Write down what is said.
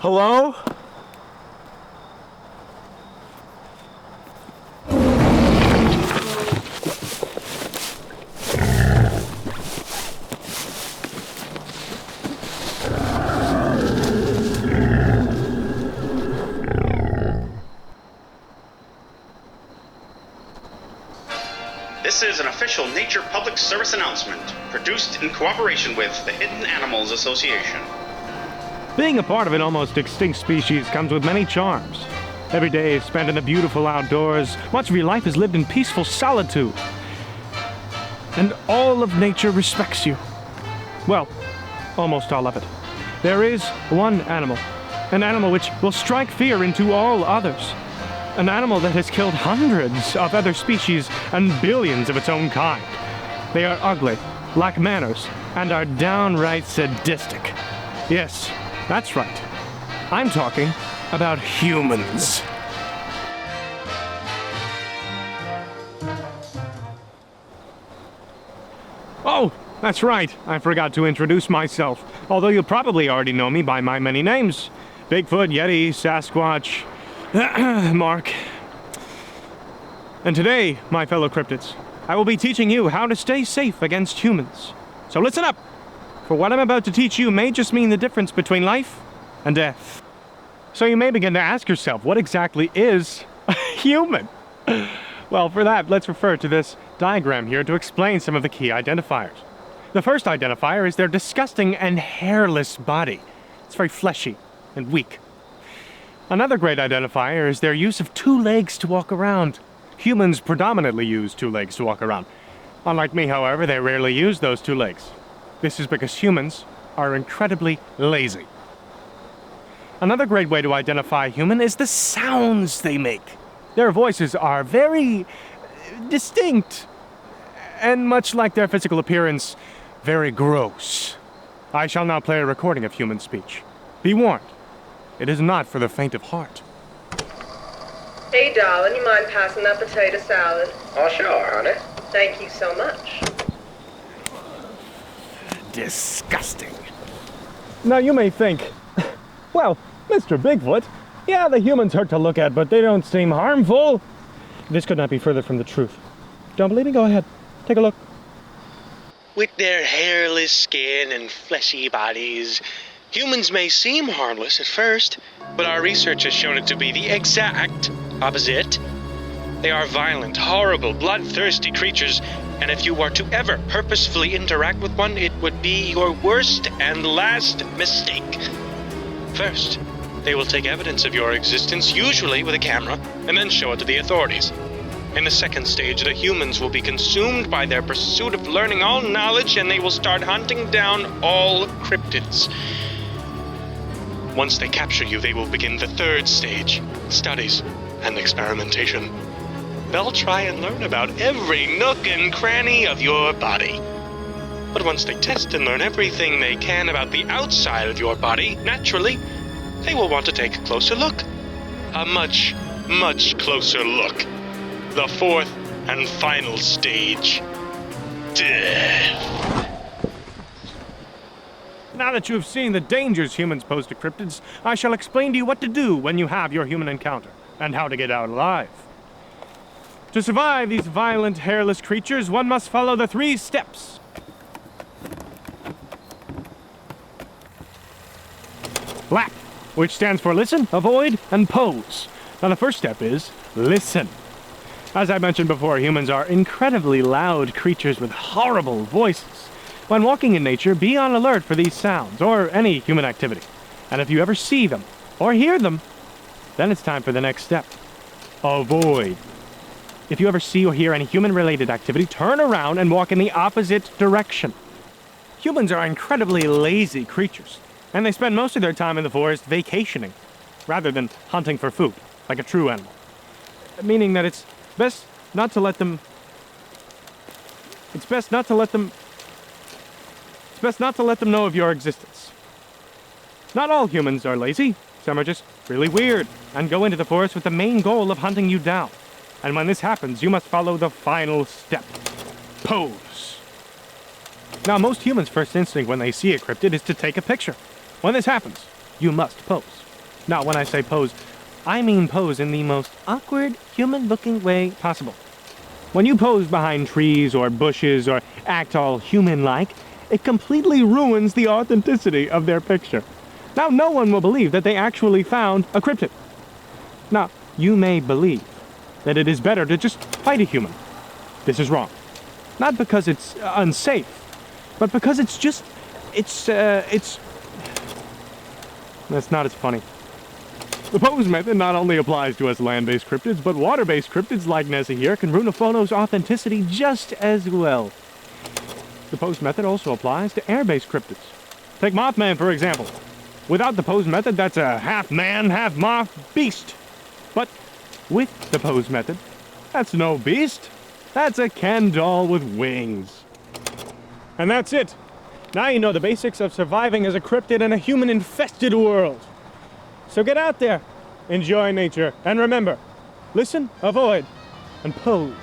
Hello? This is an official Nature Public Service announcement, produced in cooperation with the Hidden Animals Association. Being a part of an almost extinct species comes with many charms. Every day is spent in the beautiful outdoors. Much of your life is lived in peaceful solitude. And all of nature respects you. Well, almost all of it. There is one animal. An animal which will strike fear into all others. An animal that has killed hundreds of other species and billions of its own kind. They are ugly, lack manners, and are downright sadistic. Yes, that's right. I'm talking about humans. Oh, that's right. I forgot to introduce myself, although you probably already know me by my many names. Bigfoot, Yeti, Sasquatch, Mark. And today, my fellow cryptids, I will be teaching you how to stay safe against humans. So listen up, for what I'm about to teach you may just mean the difference between life and death. So you may begin to ask yourself, what exactly is a human? Well, for that, let's refer to this diagram here to explain some of the key identifiers. The first identifier is their disgusting and hairless body. It's very fleshy and weak. Another great identifier is their use of 2 legs to walk around. Humans predominantly use 2 legs to walk around. Unlike me, however, they rarely use those 2 legs. This is because humans are incredibly lazy. Another great way to identify a human is the sounds they make. Their voices are very distinct, and much like their physical appearance, very gross. I shall now play a recording of human speech. Be warned. It is not for the faint of heart. Hey, darling, you mind passing that potato salad? Oh, sure, honey. Thank you so much. Disgusting. Now you may think, well, Mr. Bigfoot, yeah, the humans hurt to look at, but they don't seem harmful. This could not be further from the truth. Don't believe me? Go ahead. Take a look. With their hairless skin and fleshy bodies, humans may seem harmless at first, but our research has shown it to be the exact opposite. They are violent, horrible, bloodthirsty creatures, and if you were to ever purposefully interact with one, it would be your worst and last mistake. First, they will take evidence of your existence, usually with a camera, and then show it to the authorities. In the second stage, the humans will be consumed by their pursuit of learning all knowledge, and they will start hunting down all cryptids. Once they capture you, they will begin the third stage, studies and experimentation. They'll try and learn about every nook and cranny of your body. But once they test and learn everything they can about the outside of your body, naturally, they will want to take a closer look. A much, much closer look. The fourth and final stage. Death. Now that you have seen the dangers humans pose to cryptids, I shall explain to you what to do when you have your human encounter, and how to get out alive. To survive these violent, hairless creatures, one must follow the 3 steps. LAP, which stands for listen, avoid, and pose. Now the first step is listen. As I mentioned before, humans are incredibly loud creatures with horrible voices. When walking in nature, be on alert for these sounds, or any human activity. And if you ever see them, or hear them, then it's time for the next step. Avoid. If you ever see or hear any human-related activity, turn around and walk in the opposite direction. Humans are incredibly lazy creatures, and they spend most of their time in the forest vacationing, rather than hunting for food, like a true animal. Meaning that it's best not to let them know of your existence. Not all humans are lazy. Some are just really weird and go into the forest with the main goal of hunting you down. And when this happens, you must follow the final step. Pose. Now, most humans' first instinct when they see a cryptid is to take a picture. When this happens, you must pose. Now, when I say pose, I mean pose in the most awkward, human-looking way possible. When you pose behind trees or bushes or act all human-like, it completely ruins the authenticity of their picture. Now, no one will believe that they actually found a cryptid. Now, you may believe that it is better to just fight a human. This is wrong. Not because it's unsafe, but because it's just... That's not as funny. The pose method not only applies to us land-based cryptids, but water-based cryptids like Nessa here can ruin a photo's authenticity just as well. The pose method also applies to air-based cryptids. Take Mothman, for example. Without the pose method, that's a half-man, half-moth beast. But with the pose method, that's no beast. That's a Ken doll with wings. And that's it. Now you know the basics of surviving as a cryptid in a human-infested world. So get out there, enjoy nature, and remember, listen, avoid, and pose.